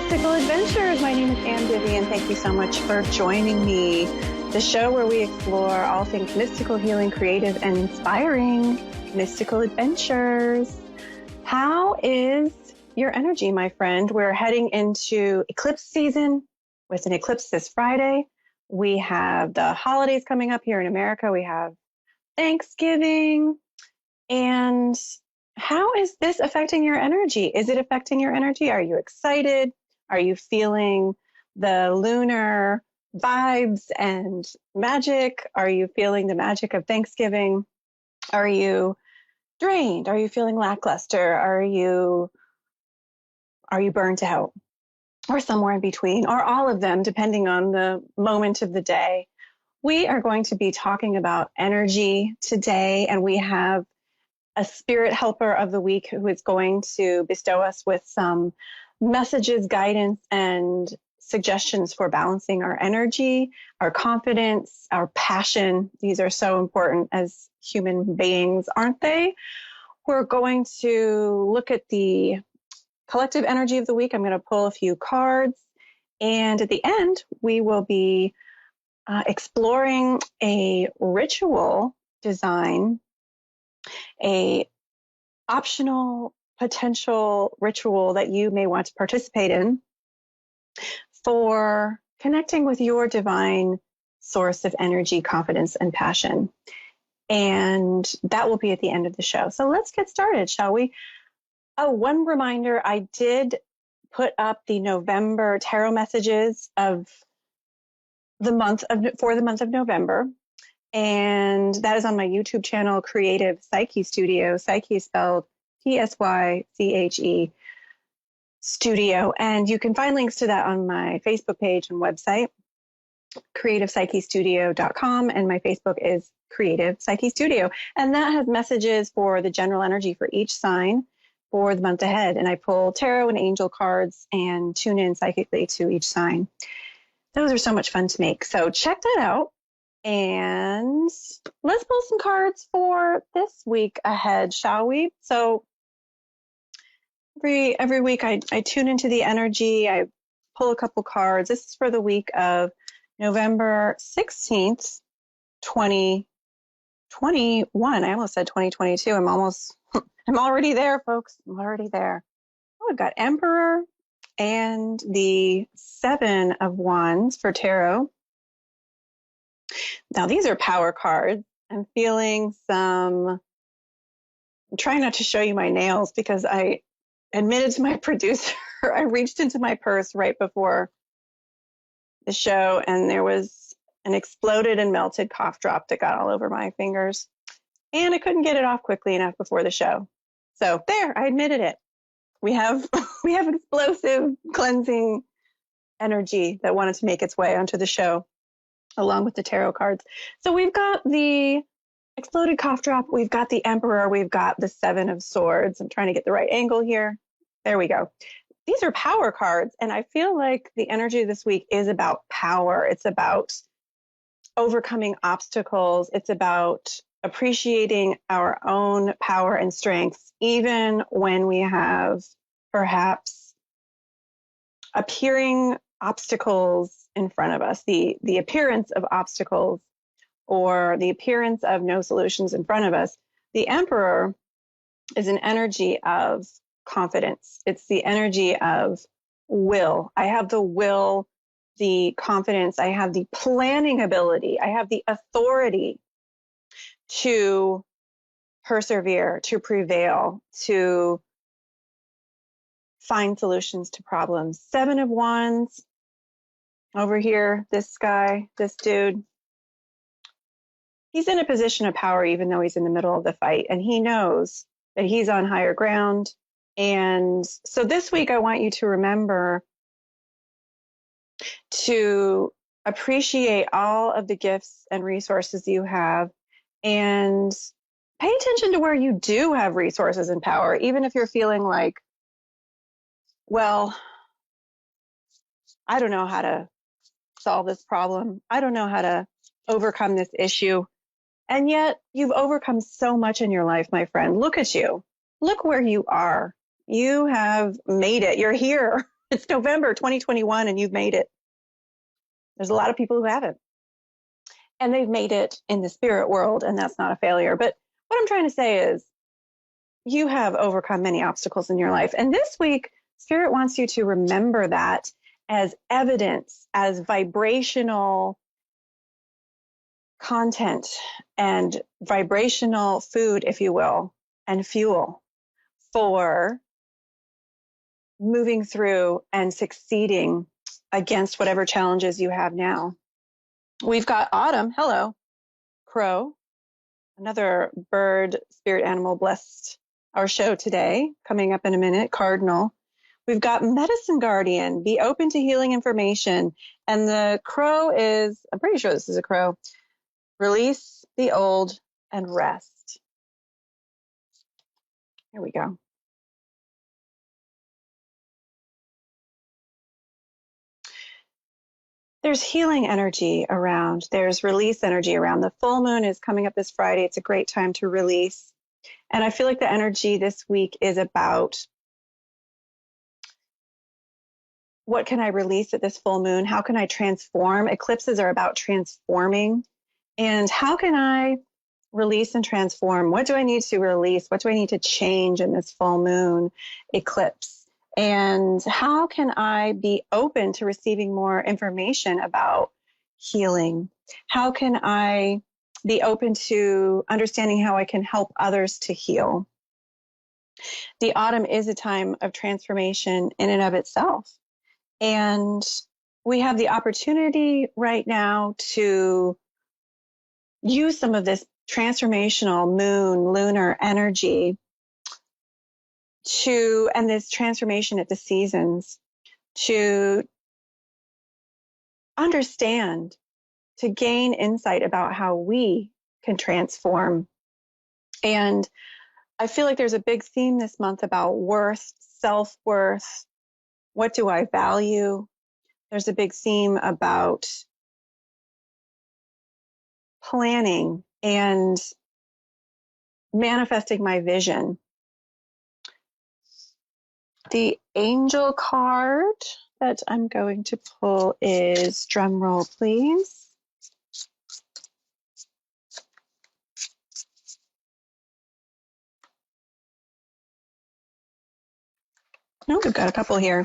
Mystical Adventures. My name is Ann Vivian. Thank you so much for joining me. The show where we explore all things mystical, healing, creative, and inspiring mystical adventures. How is your energy, my friend? We're heading into eclipse season with an eclipse this Friday. We have the holidays coming up here in America. We have Thanksgiving. And how is this affecting your energy? Is it affecting your energy? Are you excited? Are you feeling the lunar vibes and magic? Are you feeling the magic of Thanksgiving? Are you drained? Are you feeling lackluster? Are you burnt out? Or somewhere in between, or all of them, depending on the moment of the day. We are going to be talking about energy today, and we have a spirit helper of the week who is going to bestow us with some messages, guidance, and suggestions for balancing our energy, our confidence, our passion. These are so important as human beings, aren't they? We're going to look at the collective energy of the week. I'm going to pull a few cards, and at the end, we will be exploring a ritual design, a optional potential ritual that you may want to participate in for connecting with your divine source of energy, confidence, and passion. And that will be at the end of the show. So let's get started, shall we? Oh, one reminder, I did put up the November tarot messages of for the month of November. And that is on my YouTube channel, Creative Psyche Studio. Psyche is spelled Psyche Studio. And you can find links to that on my Facebook page and website, creativepsychestudio.com. And my Facebook is Creative Psyche Studio. And that has messages for the general energy for each sign for the month ahead. And I pull tarot and angel cards and tune in psychically to each sign. Those are so much fun to make. So check that out. And let's pull some cards for this week ahead, shall we? So every week I tune into the energy. I pull a couple cards. This is for the week of November 16th, 2021. I almost said 2022. I'm already there, folks. I'm already there. Oh, I've got Emperor and the 7 of Wands for tarot. Now, these are power cards. I'm feeling I'm trying not to show you my nails because I admitted to my producer, I reached into my purse right before the show and there was an exploded and melted cough drop that got all over my fingers. And I couldn't get it off quickly enough before the show. So there, I admitted it. We have explosive cleansing energy that wanted to make its way onto the show along with the tarot cards. So we've got the exploded cough drop, we've got the Emperor, we've got the 7 of Swords. I'm trying to get the right angle here. There we go. These are power cards, and I feel like the energy this week is about power. It's about overcoming obstacles. It's about appreciating our own power and strengths, even when we have perhaps appearing obstacles in front of us, the appearance of obstacles or the appearance of no solutions in front of us. The Emperor is an energy of confidence. It's the energy of will. I have the will, the confidence, I have the planning ability, I have the authority to persevere, to prevail, to find solutions to problems. 7 of Wands over here, this guy, this dude, he's in a position of power even though he's in the middle of the fight, and he knows that he's on higher ground. And so this week I want you to remember to appreciate all of the gifts and resources you have and pay attention to where you do have resources and power, even if you're feeling like, well, I don't know how to solve this problem. I don't know how to overcome this issue. And yet you've overcome so much in your life, my friend. Look at you. Look where you are. You have made it. You're here. It's November 2021 and you've made it. There's a lot of people who haven't. And they've made it in the spirit world, and that's not a failure. But what I'm trying to say is you have overcome many obstacles in your life. And this week, Spirit wants you to remember that as evidence, as vibrational content and vibrational food, if you will, and fuel for moving through and succeeding against whatever challenges you have now. We've got Autumn, hello, Crow, another bird spirit animal blessed our show today, coming up in a minute, Cardinal. We've got Medicine Guardian, be open to healing information. And the crow is, I'm pretty sure this is a crow, release the old and rest. Here we go. There's healing energy around. There's release energy around. The full moon is coming up this Friday. It's a great time to release. And I feel like the energy this week is about what can I release at this full moon? How can I transform? Eclipses are about transforming. And how can I release and transform? What do I need to release? What do I need to change in this full moon eclipse? And how can I be open to receiving more information about healing? How can I be open to understanding how I can help others to heal? The autumn is a time of transformation in and of itself. And we have the opportunity right now to use some of this transformational moon, lunar energy and this transformation at the seasons to understand, to gain insight about how we can transform. And I feel like there's a big theme this month about worth, self-worth. What do I value? There's a big theme about planning and manifesting my vision. The angel card that I'm going to pull is, drum roll please. Oh, we've got a couple here.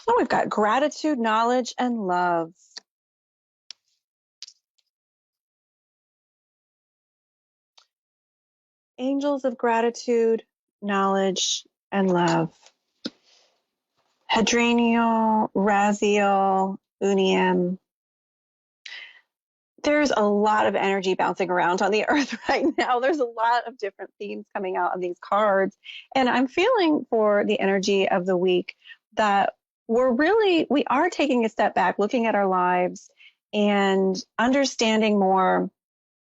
Oh, we've got gratitude, knowledge, and love. Angels of gratitude, knowledge, and love. Hadronial, Raziel, Uniem. There's a lot of energy bouncing around on the earth right now. There's a lot of different themes coming out of these cards. And I'm feeling for the energy of the week that we are taking a step back, looking at our lives and understanding more.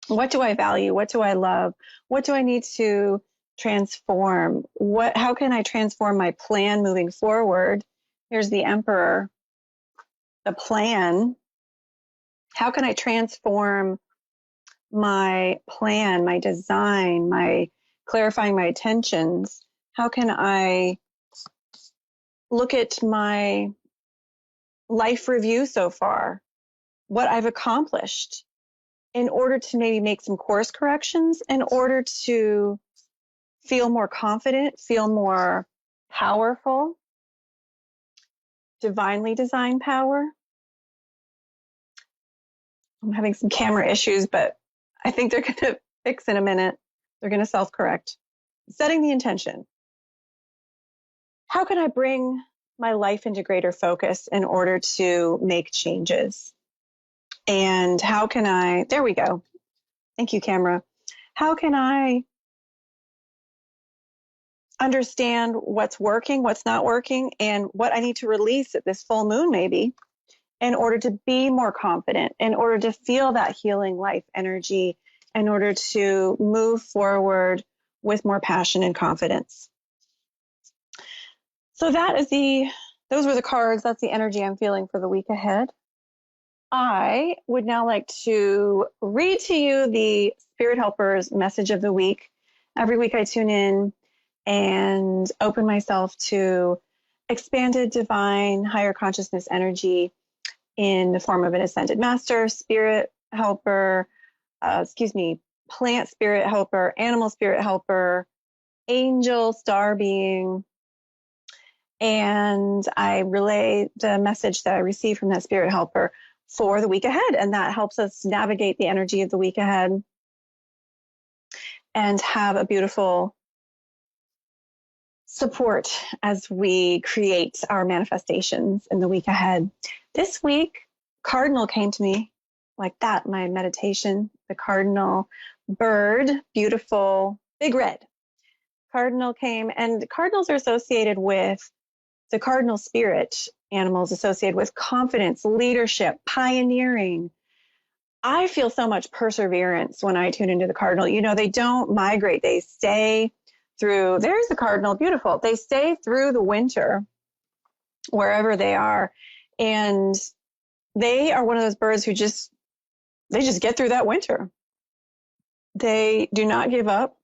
What do I value? What do I love? What do I need to transform? How can I transform my plan moving forward? Here's the Emperor, the plan. How can I transform my plan, my design, my clarifying my intentions? How can I look at my life review so far, what I've accomplished, in order to maybe make some course corrections, in order to feel more confident, feel more powerful, divinely designed power? I'm having some camera issues, but I think they're going to fix in a minute. They're going to self-correct. Setting the intention. How can I bring my life into greater focus in order to make changes? And how can I, there we go. Thank you, camera. How can I understand what's working, what's not working, and what I need to release at this full moon maybe in order to be more confident, in order to feel that healing life energy, in order to move forward with more passion and confidence. So those were the cards. That's the energy I'm feeling for the week ahead. I would now like to read to you the Spirit Helpers message of the week. Every week I tune in and open myself to expanded divine higher consciousness energy in the form of an ascended master, spirit helper, plant spirit helper, animal spirit helper, angel, star being. And I relay the message that I receive from that spirit helper for the week ahead. And that helps us navigate the energy of the week ahead and have a beautiful support as we create our manifestations in the week ahead. This week, Cardinal came to me like that, my meditation, the cardinal bird, beautiful, big red. Cardinal came, and cardinals are associated with the cardinal spirit animals, associated with confidence, leadership, pioneering. I feel so much perseverance when I tune into the cardinal. You know, they don't migrate. They stay through, there's the cardinal, beautiful. They stay through the winter wherever they are. And they are one of those birds who they just get through that winter. They do not give up.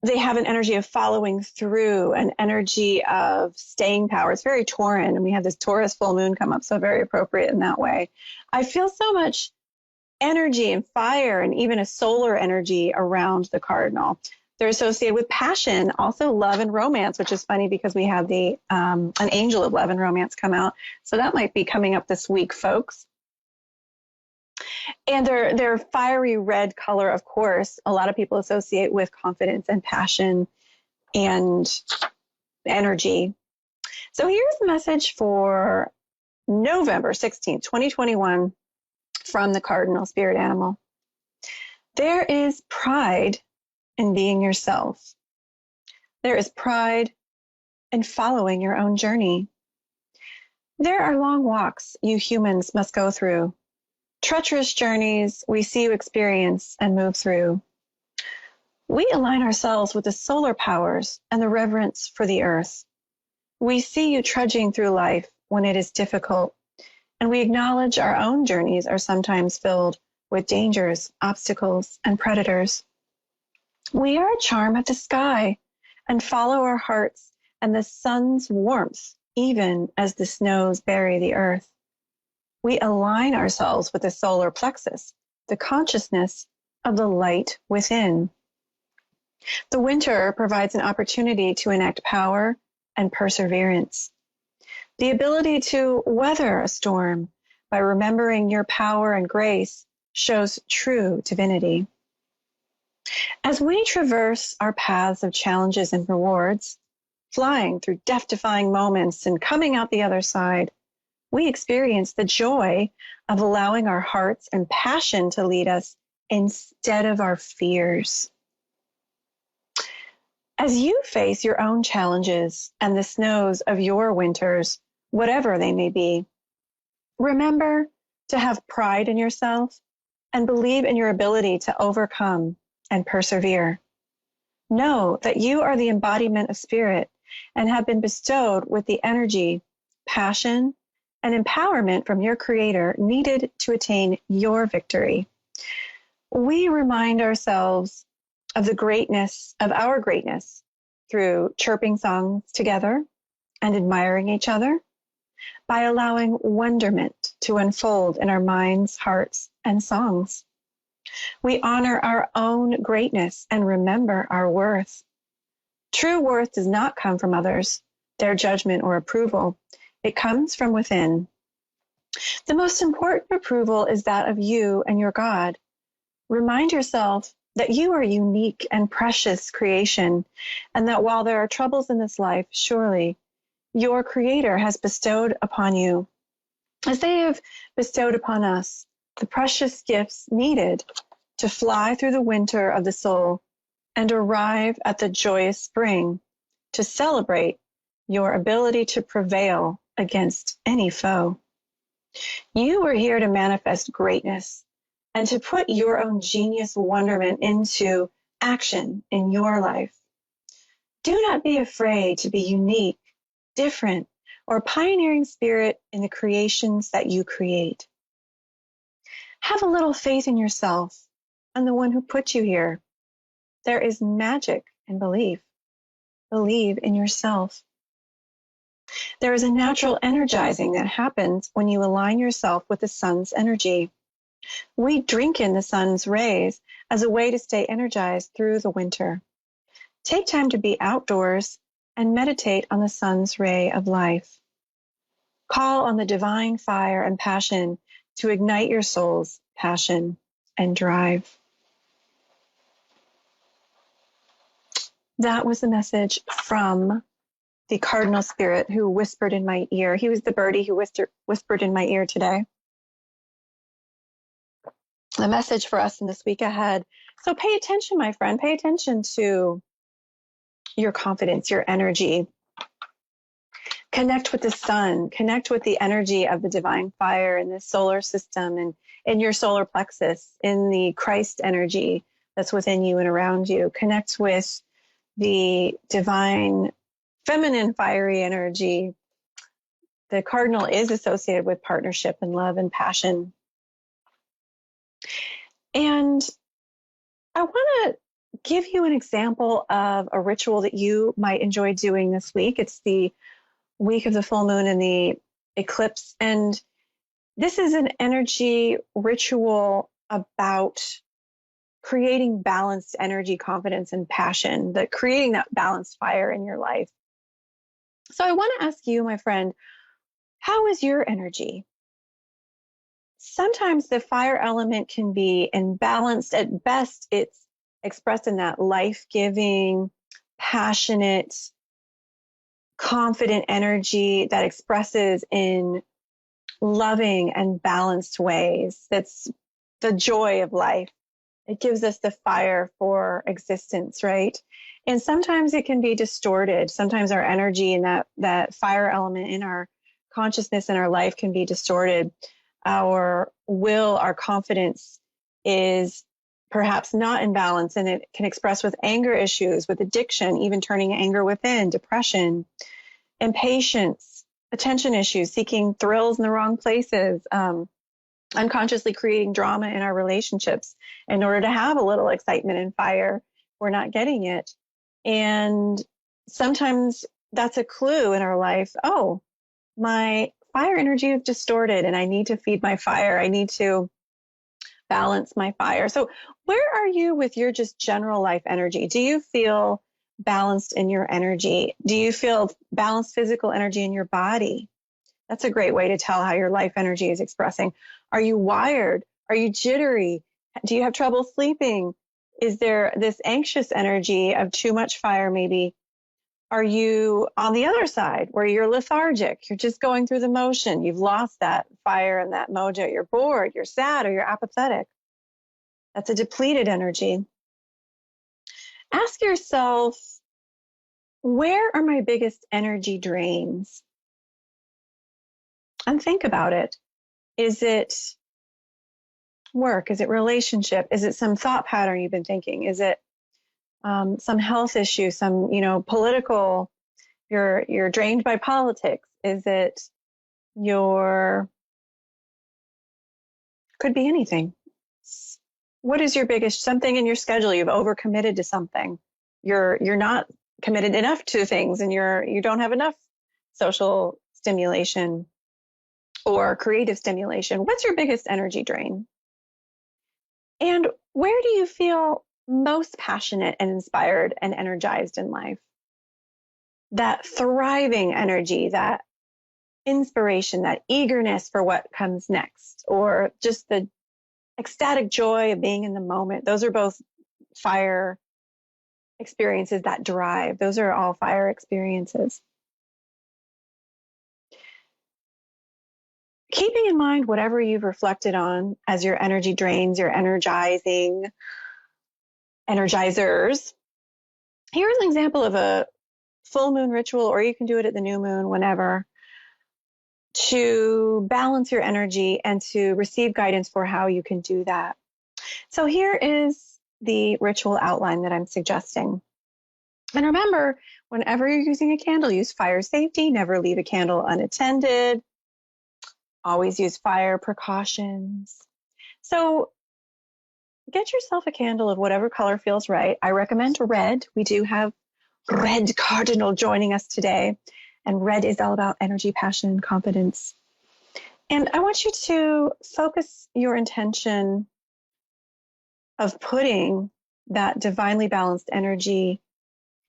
They have an energy of following through, an energy of staying power. It's very Tauran, and we have this Taurus full moon come up, so very appropriate in that way. I feel so much energy and fire and even a solar energy around the cardinal. They're associated with passion, also love and romance, which is funny because we have the an angel of love and romance come out. So that might be coming up this week, folks. And their fiery red color, of course, a lot of people associate with confidence and passion and energy. So here's the message for November 16th, 2021 from the Cardinal Spirit Animal. There is pride in being yourself. There is pride in following your own journey. There are long walks you humans must go through. Treacherous journeys we see you experience and move through. We align ourselves with the solar powers and the reverence for the earth. We see you trudging through life when it is difficult, and we acknowledge our own journeys are sometimes filled with dangers, obstacles, and predators. We are a charm of the sky and follow our hearts and the sun's warmth, even as the snows bury the earth. We align ourselves with the solar plexus, the consciousness of the light within. The winter provides an opportunity to enact power and perseverance. The ability to weather a storm by remembering your power and grace shows true divinity. As we traverse our paths of challenges and rewards, flying through death-defying moments and coming out the other side, we experience the joy of allowing our hearts and passion to lead us instead of our fears. As you face your own challenges and the snows of your winters, whatever they may be, remember to have pride in yourself and believe in your ability to overcome and persevere. Know that you are the embodiment of spirit and have been bestowed with the energy, passion, and empowerment from your Creator needed to attain your victory. We remind ourselves of the greatness of our greatness through chirping songs together and admiring each other, by allowing wonderment to unfold in our minds, hearts, and songs. We honor our own greatness and remember our worth. True worth does not come from others, their judgment or approval. It comes from within. The most important approval is that of you and your God. Remind yourself that you are a unique and precious creation, and that while there are troubles in this life, surely your Creator has bestowed upon you, as they have bestowed upon us, the precious gifts needed to fly through the winter of the soul and arrive at the joyous spring to celebrate your ability to prevail against any foe. You are here to manifest greatness and to put your own genius wonderment into action in your life. Do not be afraid to be unique, different, or pioneering spirit in the creations that you create. Have a little faith in yourself and the one who put you here. There is magic in belief. believe in yourself. There is a natural energizing that happens when you align yourself with the sun's energy. We drink in the sun's rays as a way to stay energized through the winter. Take time to be outdoors and meditate on the sun's ray of life. Call on the divine fire and passion to ignite your soul's passion and drive. That was the message from the Cardinal Spirit who whispered in my ear. He was the birdie who whispered in my ear today. The message for us in this week ahead. So pay attention, my friend. Pay attention to your confidence, your energy. Connect with the sun. Connect with the energy of the divine fire in the solar system and in your solar plexus, in the Christ energy that's within you and around you. Connect with the divine feminine fiery energy. The cardinal is associated with partnership and love and passion. And I want to give you an example of a ritual that you might enjoy doing this week. It's the week of the full moon and the eclipse. And this is an energy ritual about creating balanced energy, confidence, and passion, that creating that balanced fire in your life. So I want to ask you, my friend, how is your energy? Sometimes the fire element can be imbalanced. At best, it's expressed in that life-giving, passionate, confident energy that expresses in loving and balanced ways. That's the joy of life. It gives us the fire for existence, right? And sometimes it can be distorted. Sometimes our energy and that fire element in our consciousness in our life can be distorted. Our will, our confidence is perhaps not in balance, and it can express with anger issues, with addiction, even turning anger within, depression, impatience, attention issues, seeking thrills in the wrong places, unconsciously creating drama in our relationships in order to have a little excitement and fire. We're not getting it. And sometimes that's a clue in our life. Oh, my fire energy is distorted and I need to feed my fire. I need to balance my fire. So where are you with your just general life energy? Do you feel balanced in your energy? Do you feel balanced physical energy in your body? That's a great way to tell how your life energy is expressing. Are you wired? Are you jittery? Do you have trouble sleeping? Is there this anxious energy of too much fire maybe? Are you on the other side where you're lethargic? You're just going through the motion. You've lost that fire and that mojo. You're bored, you're sad, or you're apathetic. That's a depleted energy. Ask yourself, where are my biggest energy drains? And think about it. Is it work? Is it relationship? Is it some thought pattern you've been thinking? Is it some health issue, some, political, you're drained by politics? Is it could be anything. What is your biggest, something in your schedule? You've overcommitted to something. You're not committed enough to things, and you don't have enough social stimulation or creative stimulation. What's your biggest energy drain? And where do you feel most passionate and inspired and energized in life? That thriving energy, that inspiration, that eagerness for what comes next, or just the ecstatic joy of being in the moment. Those are both fire experiences that drive. Those are all fire experiences. Keeping in mind whatever you've reflected on as your energy drains, your energizers. Here's an example of a full moon ritual, or you can do it at the new moon, whenever, to balance your energy and to receive guidance for how you can do that. So here is the ritual outline that I'm suggesting. And remember, whenever you're using a candle, use fire safety. Never leave a candle unattended. Always use fire precautions. So get yourself a candle of whatever color feels right. I recommend red. We do have red cardinal joining us today. And red is all about energy, passion, and confidence. And I want you to focus your intention of putting that divinely balanced energy.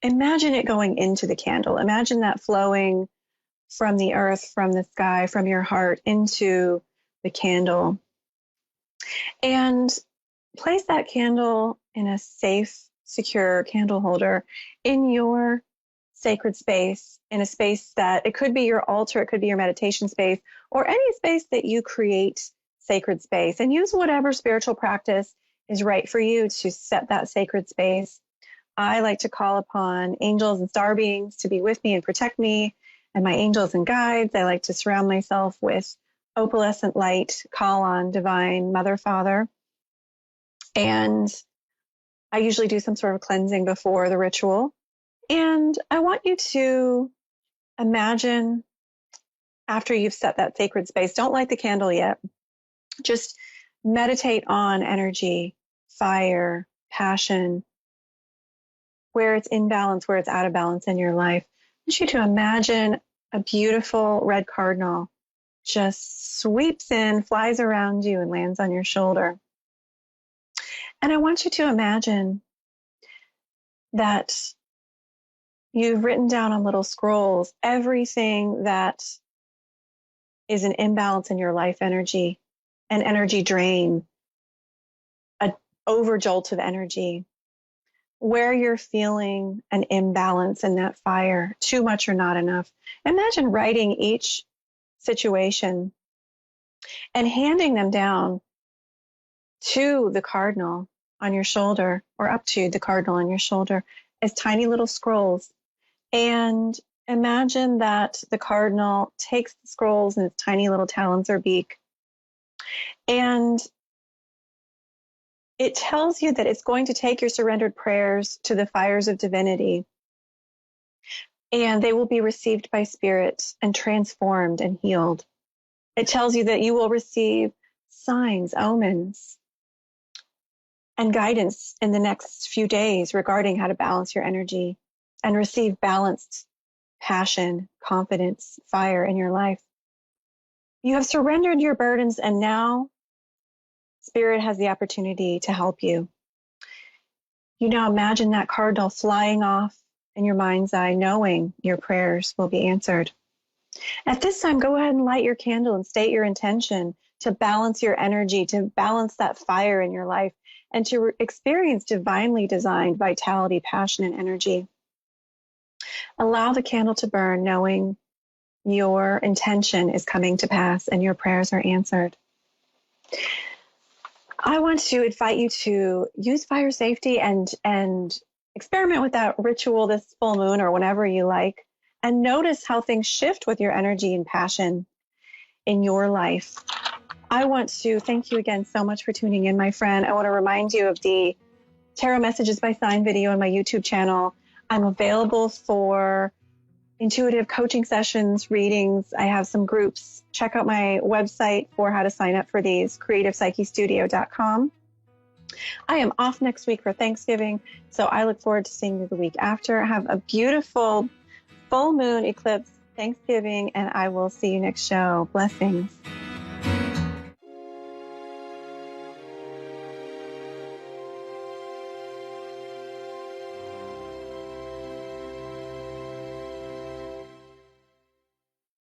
Imagine it going into the candle. Imagine that flowing from the earth, from the sky, from your heart into the candle. And place that candle in a safe, secure candle holder in your sacred space, in a space that it could be your altar, it could be your meditation space, or any space that you create sacred space. And use whatever spiritual practice is right for you to set that sacred space. I like to call upon angels and star beings to be with me and protect me, and my angels and guides. I like to surround myself with opalescent light, call on divine mother, father. And I usually do some sort of cleansing before the ritual. And I want you to imagine, after you've set that sacred space, don't light the candle yet. Just meditate on energy, fire, passion, where it's in balance, where it's out of balance in your life. I want you to imagine a beautiful red cardinal just sweeps in, flies around you, and lands on your shoulder. And I want you to imagine that you've written down on little scrolls everything that is an imbalance in your life energy, an energy drain, an overjolt of energy, where you're feeling an imbalance in that fire, too much or not enough. Imagine writing each situation and handing them down to the cardinal on your shoulder, or up to the cardinal on your shoulder, as tiny little scrolls. And imagine that the cardinal takes the scrolls in its tiny little talons or beak, and it tells you that it's going to take your surrendered prayers to the fires of divinity, and they will be received by spirit and transformed and healed. It tells you that you will receive signs, omens, and guidance in the next few days regarding how to balance your energy and receive balanced passion, confidence, fire in your life. You have surrendered your burdens, and now Spirit has the opportunity to help you. You now imagine that cardinal flying off in your mind's eye, knowing your prayers will be answered. At this time, go ahead and light your candle and state your intention to balance your energy, to balance that fire in your life, and to experience divinely designed vitality, passion, and energy. Allow the candle to burn, knowing your intention is coming to pass and your prayers are answered. I want to invite you to use fire safety and experiment with that ritual this full moon or whenever you like, and notice how things shift with your energy and passion in your life. I want to thank you again so much for tuning in, my friend. I want to remind you of the Tarot Messages by Sign video on my YouTube channel. I'm available for intuitive coaching sessions, readings. I have some groups. Check out my website for how to sign up for these, creativepsychestudio.com. I am off next week for Thanksgiving, so I look forward to seeing you the week after. Have a beautiful full moon eclipse Thanksgiving, and I will see you next show. Blessings.